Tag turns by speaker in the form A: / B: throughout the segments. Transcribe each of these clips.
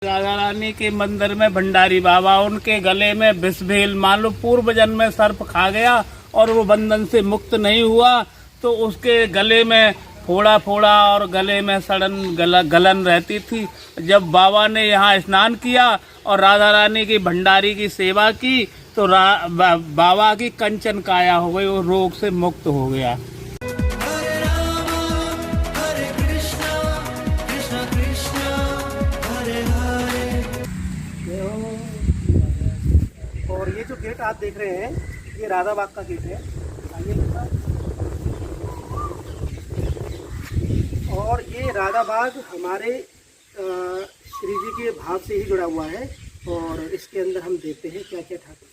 A: राधा रानी के मंदिर में भंडारी बाबा, उनके गले में विषभेल मान लो पूर्व जन्म में सर्प खा गया और वो बंधन से मुक्त नहीं हुआ, तो उसके गले में फोड़ा फोड़ा और गले में सड़न गलन रहती थी। जब बाबा ने यहाँ स्नान किया और राधा रानी की भंडारी की सेवा की तो बाबा की कंचन काया हो गई, वो रोग से मुक्त हो गया।
B: और ये जो गेट आप देख रहे हैं ये राधा बाग का गेट है। और ये राधा बाग हमारे श्री जी के भाव से ही जुड़ा हुआ है और इसके अंदर हम देखते हैं क्या क्या ठाकुर।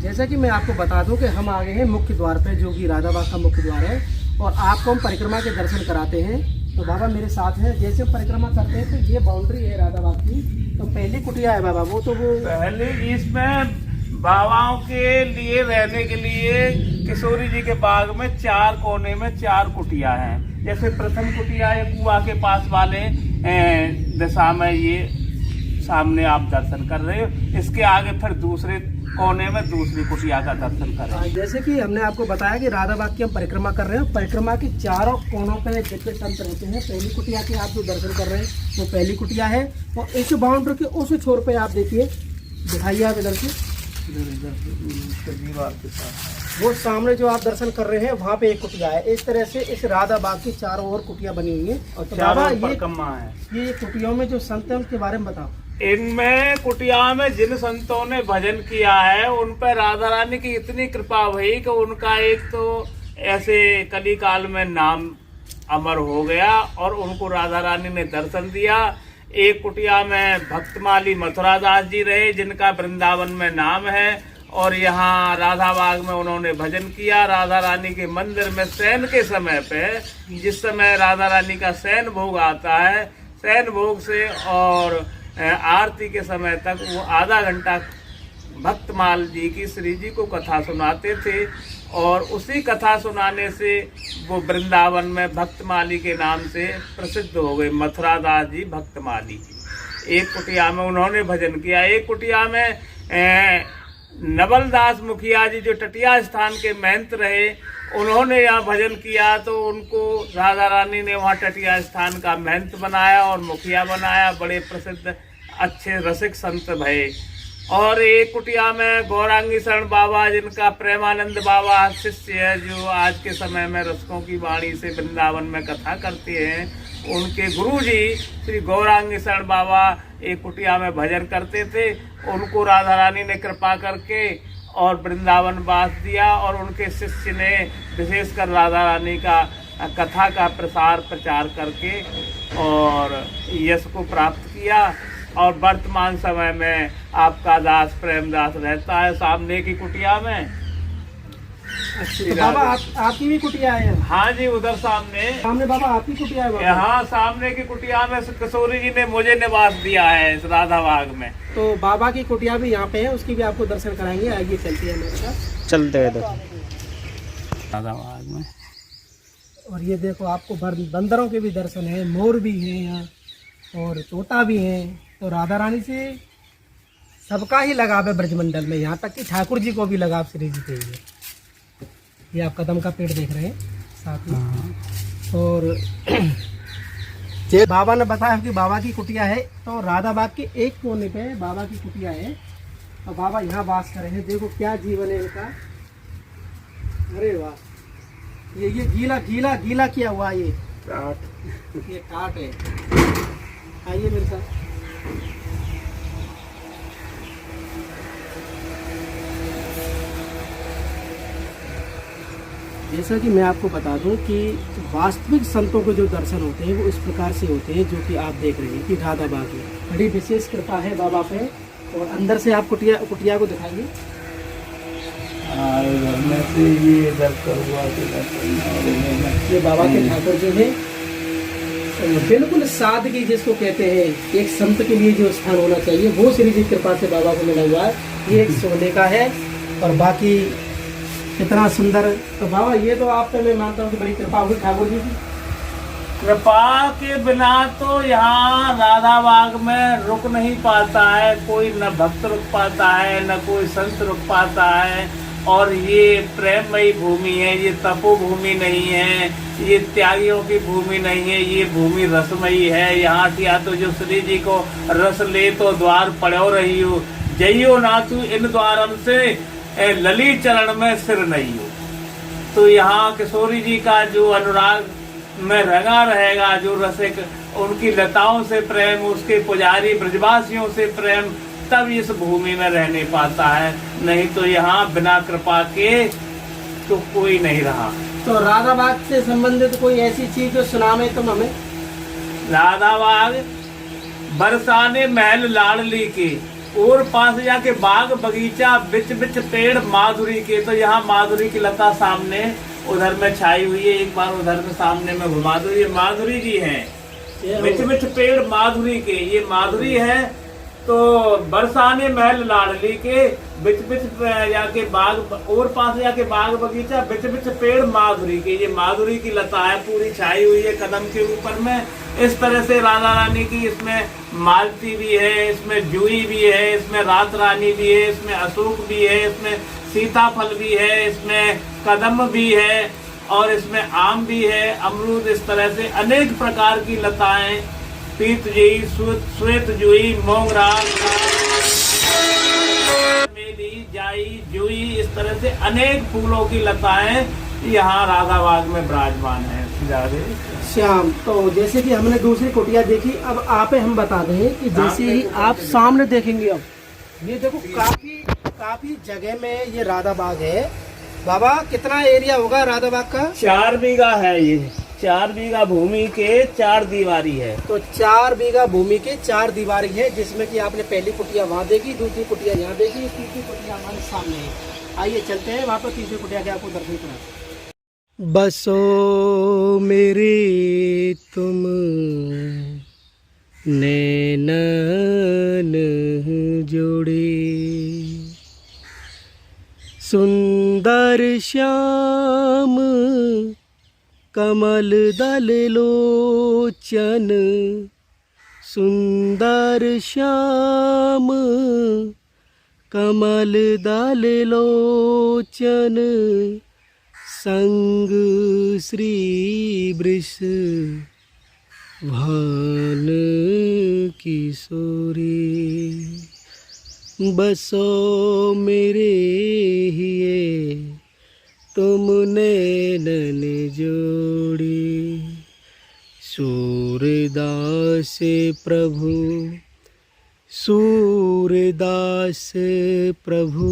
B: जैसा कि मैं आपको बता दूं कि हम आ गए हैं मुख्य द्वार पे, जो कि राधा बाग का मुख्य द्वार है, और आपको हम परिक्रमा के दर्शन कराते हैं। तो बाबा मेरे साथ हैं। जैसे हम परिक्रमा करते हैं तो ये बाउंड्री है राधा बाग की, तो पहली कुटिया है बाबा, वो
A: पहले इसमें बाबाओं के लिए रहने के लिए किशोरी जी के बाग में 4 कोने में 4 कुटिया हैं। जैसे प्रथम कुटिया है कुआ के पास वाले दिशा में, ये सामने आप दर्शन कर रहे हो। इसके आगे फिर दूसरे कोने में दूसरी कुटिया का दर्शन कर रहे हैं।
B: जैसे कि हमने आपको बताया कि राधा बाग की हम परिक्रमा कर रहे हैं। परिक्रमा के चारों कोनों पे जितने संत रहते हैं, पहली कुटिया के आप जो दर्शन कर रहे हैं वो पहली कुटिया है। और इस बाउंड्री के उस छोर पे आप देखिए, दिखाइए आप इधर से, वो सामने जो आप दर्शन कर रहे हैं वहाँ पे एक कुटिया है। इस तरह से इस राधा बाग की चारों ओर कुटिया बनी हुई है। और तो बाबा ये कुटियाओं में जो संत है उनके बारे में बताओ।
A: इनमें कुटिया में जिन संतों ने भजन किया है उन पर राधा रानी की इतनी कृपा हुई कि उनका एक तो ऐसे कली काल में नाम अमर हो गया और उनको राधा रानी ने दर्शन दिया। एक कुटिया में भक्तमाली मथुरा दास जी रहे जिनका वृंदावन में नाम है, और यहाँ राधा बाग में उन्होंने भजन किया। राधा रानी के मंदिर में शयन के समय पे, जिस समय राधा रानी का शयन भोग आता है, शयन भोग से और आरती के समय तक वो आधा घंटा भक्तमाल जी की श्री जी को कथा सुनाते थे, और उसी कथा सुनाने से वो वृंदावन में भक्तमाली के नाम से प्रसिद्ध हो गए, मथुरा दास जी भक्तमाली जी। एक कुटिया में उन्होंने भजन किया। एक कुटिया में नवल दास मुखिया जी जो टटिया स्थान के महंत रहे, उन्होंने यहाँ भजन किया, तो उनको राधा रानी ने वहाँ टटिया स्थान का महंत बनाया और मुखिया बनाया। बड़े प्रसिद्ध अच्छे रसिक संत भये। और एक कुटिया में गौरांगी शरण बाबा, जिनका प्रेमानंद बाबा शिष्य है, जो आज के समय में रसिकों की वाणी से वृंदावन में कथा करते हैं, उनके गुरु जी श्री गौरांगी शरण बाबा एक कुटिया में भजन करते थे। उनको राधा रानी ने कृपा करके और वृंदावन वास दिया, और उनके शिष्य ने विशेषकर राधा रानी का कथा का प्रचार करके और यश को प्राप्त किया। और वर्तमान समय में आपका दास प्रेमदास रहता है सामने की कुटिया में।
B: तो बाबा आपकी भी कुटिया है?
A: हाँ जी, उधर सामने
B: बाबा आपकी कुटिया है?
A: यहाँ सामने की कुटिया में किशोरी जी ने मुझे निवास दिया है इस राधा बाग में।
B: तो बाबा की कुटिया भी यहाँ पे है, उसकी भी आपको दर्शन कराएंगे। आइए चलते हैं मेरे साथ, चलते हैं
A: राधा बाग में।
B: और ये देखो आपको बंदरों के भी दर्शन है, मोर भी है यहाँ और तोता भी है। तो राधा रानी से सबका ही लगाव है ब्रजमंडल में, यहाँ तक कि ठाकुर जी को भी लगाव श्री जी के लिए। ये आप कदम का पेड़ देख रहे हैं साथ में। और बाबा ने बताया कि बाबा की कुटिया है, तो राधा बाग के एक कोने पे बाबा की कुटिया है। तो बाबा यहाँ वास करे हैं। देखो क्या जीवन है इनका। अरे वाह, ये गीला गीला गीला किया हुआ ये टाट है। आइए मेरे साथ। जैसा कि मैं आपको बता दूं कि वास्तविक संतों के जो दर्शन होते हैं वो इस प्रकार से होते हैं, जो कि आप देख रहे हैं कि राधा बाग में बड़ी विशेष कृपा है बाबा पे। और अंदर से आप कुटिया को दिखाइए। ये बाबा के ठाकुर जो है बिल्कुल सादगी जिसको कहते हैं, एक संत के लिए जो स्थान होना चाहिए वो श्री जी कृपा से बाबा को मिला हुआ है। ये एक सोने का है और बाकी कितना सुंदर। तो बाबा ये तो आप पे मैं मानता हूँ कि बड़ी कृपा होगी ठाकुर जी की।
A: कृपा के बिना तो यहाँ राधा बाग में रुक नहीं पाता है कोई, न भक्त रुक पाता है, न कोई संत रुक पाता है। और ये प्रेममयी भूमि है, ये तपोभूमि नहीं है, ये त्यागियों की भूमि नहीं है, ये भूमि रसमयी है। यहाँ किया तो जो श्री जी को रस ले तो द्वार पड़ो रही हो, जइयो नाथू इन द्वारन से लली चरण में सिर नहीं हो। तो यहाँ किशोरी जी का जो अनुराग में रंगा रहेगा, जो रसिक, उनकी लताओं से प्रेम, उसके पुजारी ब्रजवासियों से प्रेम, तब इस भूमि में रहने पाता है। नहीं तो यहाँ बिना कृपा के तो कोई नहीं रहा।
B: तो राधा बाग से संबंधित कोई ऐसी चीज जो सुनावे तुम हमें?
A: राधा बाग बरसाने महल लाडली के, और पास जाके बाग बगीचा, बिच बिच पेड़ माधुरी के। तो यहाँ माधुरी की लता सामने उधर में छाई हुई है। एक बार उधर में सामने में घुमा दो, ये माधुरी जी हैं। बिच बिच पेड़ माधुरी के, ये माधुरी है। तो बरसाने महल लाडली के, बिच बिच जाके बाग, और पास जाके बाग बगीचा, बिच बिच पेड़ माधुरी के। ये माधुरी की लता है, पूरी छाई हुई है कदम के ऊपर में। इस तरह से राधा रानी की, इसमें मालती भी है, इसमें जूही भी है, इसमें रात रानी भी है, इसमें अशोक भी है, इसमें सीताफल भी है, इसमें कदम भी है, और इसमें आम भी है, अमरूद। इस तरह से अनेक प्रकार की लताएं, पीत जूही, श्वेत जूही, मोगरा, मेली, जाई, जूही, इस तरह से अनेक फूलों की लताएं यहाँ राधा बाग में विराजमान है।
B: श्याम, तो जैसे कि हमने दूसरी कुटिया देखी, अब आप हम बता दें कि जैसे ही आप सामने देखेंगे, अब ये देखो काफी जगह में ये राधा बाग है। बाबा कितना एरिया होगा राधा बाग का?
A: 4 बीघा है। ये 4 बीघा भूमि के 4 दीवारी है।
B: तो 4 बीघा भूमि के 4 दीवारी है, जिसमें कि आपने पहली कुटिया वहाँ देखी, दूसरी कुटिया यहाँ देखी, तीसरी कुटिया हमारे सामने है। आइए चलते हैं वहाँ पर तीसरी कुटिया के आपको दर्शन करा। बसो मेरे तुम नैनन जोड़े, सुंदर श्याम कमल दल लोचन, सुंदर श्याम कमल दल लोचन, संग श्री वृष भान किशोरी, बसो मेरे हिये तुम नैनन जोड़ी, सूरदास प्रभु, सूरदास प्रभु,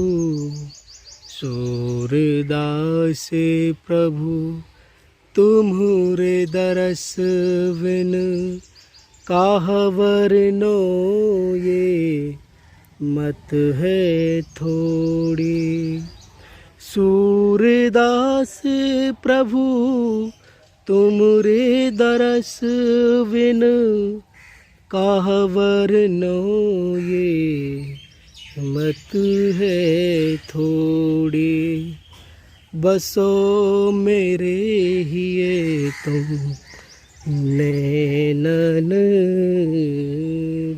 B: सूरदास प्रभु, तुम्हारे दरस बिन काहवर नो ये मत है थोड़ी, सूरदास प्रभु तुमरे दरस बिन काहवर नो ये मत है थोड़ी, बसो मेरे हिये तुम नैनन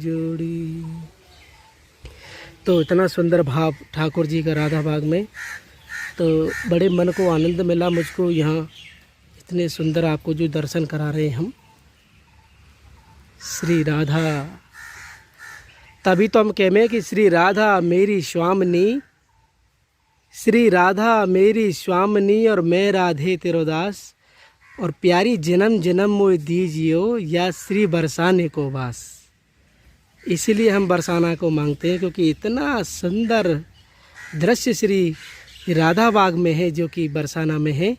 B: जोड़ी। तो इतना सुंदर भाव ठाकुर जी का राधा बाग में, तो बड़े मन को आनंद मिला मुझको यहाँ, इतने सुंदर आपको जो दर्शन करा रहे हैं हम श्री राधा। तभी तो हम कहते कि श्री राधा मेरी स्वामिनी, श्री राधा मेरी स्वामिनी और मैं राधे तेरो दास, और प्यारी जन्म जन्म मोय दीजियो या श्री बरसाने को वास। इसीलिए हम बरसाना को मांगते हैं, क्योंकि इतना सुंदर दृश्य श्री राधा बाग में है, जो कि बरसाना में है।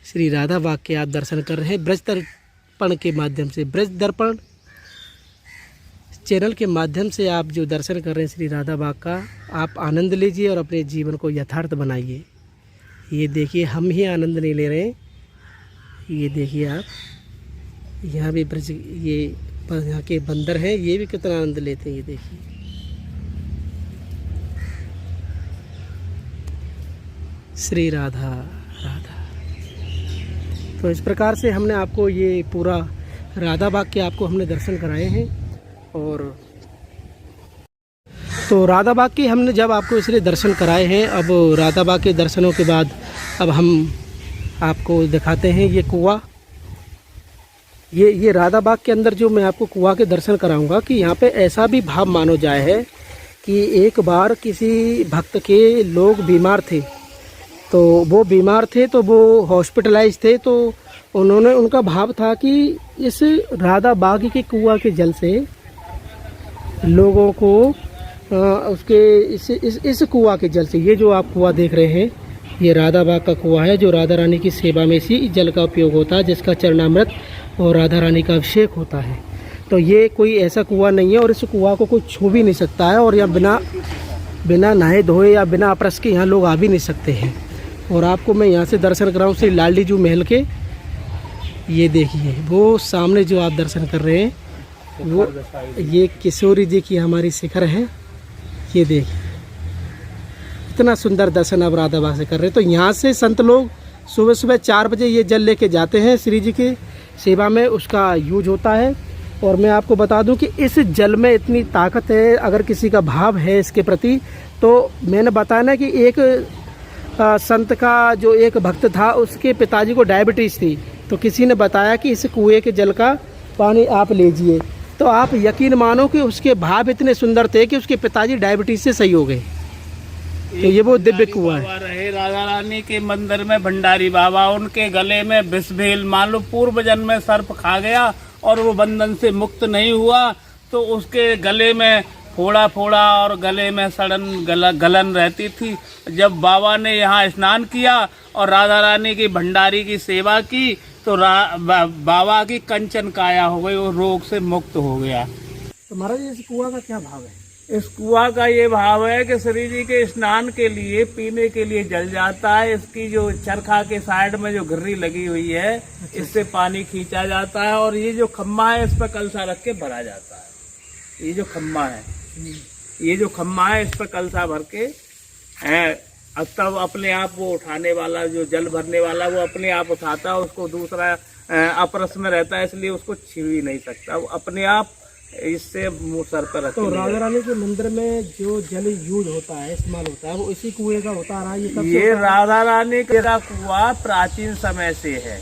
B: श्री राधा बाग के आप दर्शन कर रहे हैं ब्रज दर्पण के माध्यम से, ब्रज दर्पण चैनल के माध्यम से आप जो दर्शन कर रहे हैं श्री राधा बाग का, आप आनंद लीजिए और अपने जीवन को यथार्थ बनाइए। ये देखिए, हम ही आनंद नहीं ले रहे हैं, ये देखिए आप, यहाँ भी ब्रज, ये यहाँ के बंदर हैं, ये भी कितना आनंद लेते हैं। ये देखिए, श्री राधा राधा। तो इस प्रकार से हमने आपको ये पूरा राधा बाग के आपको हमने दर्शन कराए हैं। और तो राधा बाग के हमने जब आपको इसलिए दर्शन कराए हैं, अब राधा बाग के दर्शनों के बाद अब हम आपको दिखाते हैं ये कुआं। ये राधा बाग के अंदर जो मैं आपको कुआं के दर्शन कराऊंगा कि यहाँ पे ऐसा भी भाव मानो जाए है कि एक बार किसी भक्त के लोग बीमार थे, तो वो बीमार थे तो वो हॉस्पिटलाइज थे, तो उन्होंने उनका भाव था कि इस राधा बाग के कुआं के जल से लोगों को उसके इस कुआं के जल से, ये जो आप कुआं देख रहे हैं ये राधा बाग का कुआं है जो राधा रानी की सेवा में इसी जल का उपयोग होता है, जिसका चरणामृत और राधा रानी का अभिषेक होता है। तो ये कोई ऐसा कुआं नहीं है और इस कुआं को कोई छू भी नहीं सकता है, और यहाँ बिना नहाए धोए या बिना अपरस के यहाँ लोग आ भी नहीं सकते हैं। और आपको मैं यहाँ से दर्शन कराऊँ श्री लालडी जू महल के। ये देखिए वो सामने जो आप दर्शन कर रहे हैं वो ये किशोरी जी की हमारी शिखर है। ये देखिए इतना सुंदर दर्शन अब राधा बाग से कर रहे हैं। तो यहाँ से संत लोग सुबह सुबह 4 बजे ये जल लेके जाते हैं श्री जी की सेवा में, उसका यूज होता है। और मैं आपको बता दूं कि इस जल में इतनी ताकत है, अगर किसी का भाव है इसके प्रति, तो मैंने बताया ना कि एक संत का जो एक भक्त था उसके पिताजी को डायबिटीज़ थी, तो किसी ने बताया कि इस कुएं के जल का पानी आप लीजिए, तो आप यकीन मानो कि उसके भाव इतने सुंदर थे कि उसके पिताजी डायबिटीज़ से सही हो गए। तो ये वो दिव्य कुआं है।
A: रहे राधा रानी के मंदिर में भंडारी बाबा, उनके गले में विषभेल मान लो पूर्व जन्म में सर्प खा गया और वो बंधन से मुक्त नहीं हुआ, तो उसके गले में फोड़ा फोड़ा और गले में सड़न गलन रहती थी। जब बाबा ने यहाँ स्नान किया और राधा रानी की भंडारी की सेवा की तो बाबा की कंचन काया हो गई, वो रोग से मुक्त हो गया।
B: तो महाराज इस कुआं का क्या भाव है?
A: इस कुआं का ये भाव है कि श्री जी के स्नान के लिए पीने के लिए जल जाता है। इसकी जो चरखा के साइड में जो घर्री लगी हुई है इससे पानी खींचा जाता है, और ये जो खम्मा है इस पर कलसा रख के भरा जाता है। ये जो खम्मा है इस पर कलसा भर के अब तब अपने आप वो उठाने वाला जो जल भरने वाला वो अपने आप उठाता है, उसको दूसरा अपरस में रहता है इसलिए उसको छीन ही नहीं सकता, वो अपने आप इससे मुंह सर पर रख।
B: तो राधा रानी के मंदिर में जो जल यूज होता है, इस्तेमाल होता है, वो इसी कुएं का होता रहा है।
A: ये राधा रानी का कुआं प्राचीन समय से है,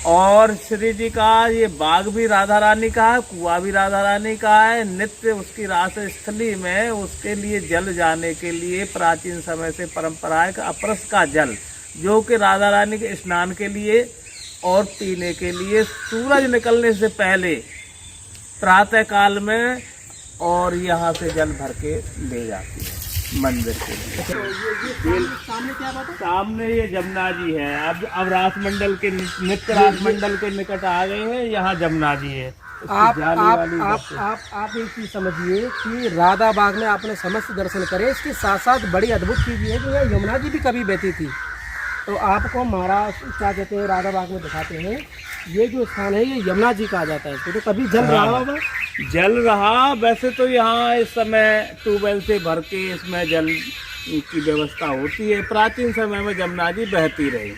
A: और श्री जी का ये बाग भी राधा रानी का है, कुआं भी राधा रानी का है। नित्य उसकी रास स्थली में उसके लिए जल जाने के लिए प्राचीन समय से परंपरा है। अपरस का जल जो कि राधा रानी के स्नान के लिए और पीने के लिए सूरज निकलने से पहले प्रातः काल में और यहाँ से जल भर के ले जाती है मंदिर के लिए।
B: सामने क्या बात है?
A: सामने ये जमुना जी है। अब रासमंडल के नित्य रासमंडल के निकट आ गए हैं, यहाँ जमुना जी है।
B: आप एक चीज समझिए कि राधा बाग में आपने समस्त दर्शन करे, इसके साथ साथ बड़ी अद्भुत चीज है कि यहाँ यमुना जी भी कभी बहती थी। तो आपको महाराज क्या कहते हैं राधा बाग में दिखाते हैं, ये जो स्थान है ये यमुना जी कहा जाता है इसको। तो कभी जल रहा होगा?
A: जल रहा, वैसे तो यहाँ इस समय ट्यूबवेल से भर के इसमें जल की व्यवस्था होती है। प्राचीन समय में जमुना जी बहती रही।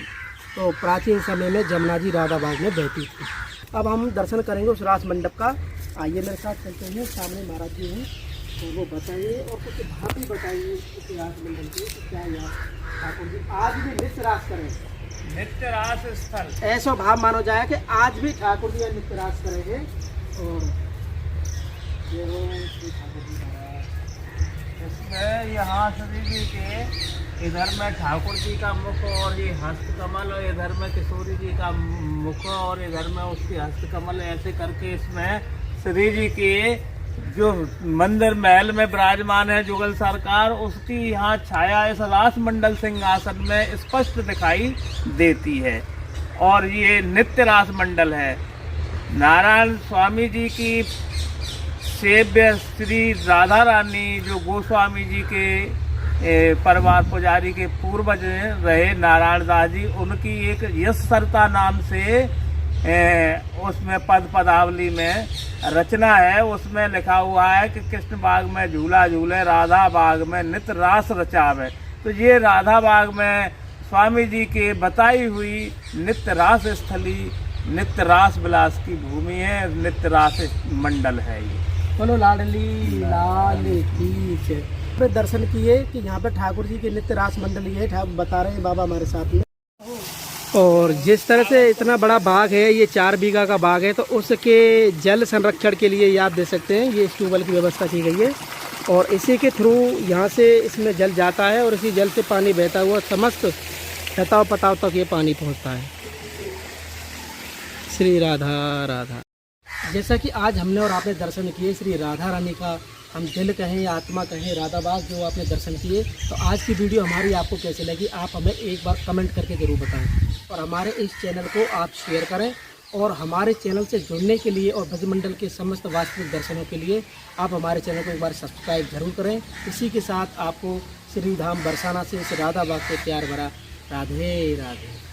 B: तो प्राचीन समय में जमुना जी राधा बाग में बहती थी। अब हम दर्शन करेंगे उस रास मंडप का। आइए मेरे साथ चलते हैं। सामने महाराज जी हैं, तो वो बताइए और कुछ भाव भी बताइए इस रास मंडल के, क्या यहाँ ठाकुर जी आज भी नित्य रास करें।
A: नित्य रास स्थल
B: ऐसा भाव मानो जाए कि आज भी ठाकुर जी नित्य रास करेंगे। और
A: इसमें यहाँ श्री जी के इधर में ठाकुर जी का मुख और ये हस्तकमल, और इधर में किशोरी जी का मुख और इधर में उसकी हस्तकमल, ऐसे करके इसमें श्री जी के जो मंदिर महल में विराजमान है जुगल सरकार, उसकी यहाँ छाया इस रास मंडल सिंहासन में स्पष्ट दिखाई देती है। और ये नित्य रास मंडल है। नारायण स्वामी जी की सेव्य श्री राधा रानी जो गोस्वामी जी के परिवार पुजारी के पूर्वज रहे नारायण दास जी, उनकी एक यश सरता नाम से उसमें पदावली में रचना है। उसमें लिखा हुआ है कि कृष्ण बाग में झूला झूले, राधा बाग में नित्य रास रचावे। तो ये राधा बाग में स्वामी जी के बताई हुई नित्य रास स्थली, नित्य रास विलास की भूमि है, नित्य रास मंडल है ये।
B: बोलो लाडली लाल की जय। पे दर्शन किए कि यहाँ पे ठाकुर जी के नित्य रास मंडल ये है, ठाकुर बता रहे हैं बाबा हमारे साथ में। और जिस तरह से इतना बड़ा बाग है, ये 4 बीघा का बाग है, तो उसके जल संरक्षण के लिए ये आप देख सकते हैं, ये ट्यूबवेल की व्यवस्था की गई है और इसी के थ्रू यहाँ से इसमें जल जाता है और इसी जल से पानी बहता हुआ समस्त छताव पताव तक ये पानी पहुँचता है। श्री राधा राधा। जैसा कि आज हमने और आपने दर्शन किए श्री राधा रानी का, हम दिल कहें या आत्मा कहें, राधा बाग जो आपने दर्शन किए, तो आज की वीडियो हमारी आपको कैसे लगी आप हमें एक बार कमेंट करके ज़रूर बताएं और हमारे इस चैनल को आप शेयर करें और हमारे चैनल से जुड़ने के लिए और ब्रजमंडल के समस्त वास्तविक दर्शनों के लिए आप हमारे चैनल को एक बार सब्सक्राइब जरूर करें। इसी के साथ आपको श्री धाम बरसाना से इस राधा बाग से प्यार भरा राधे राधे।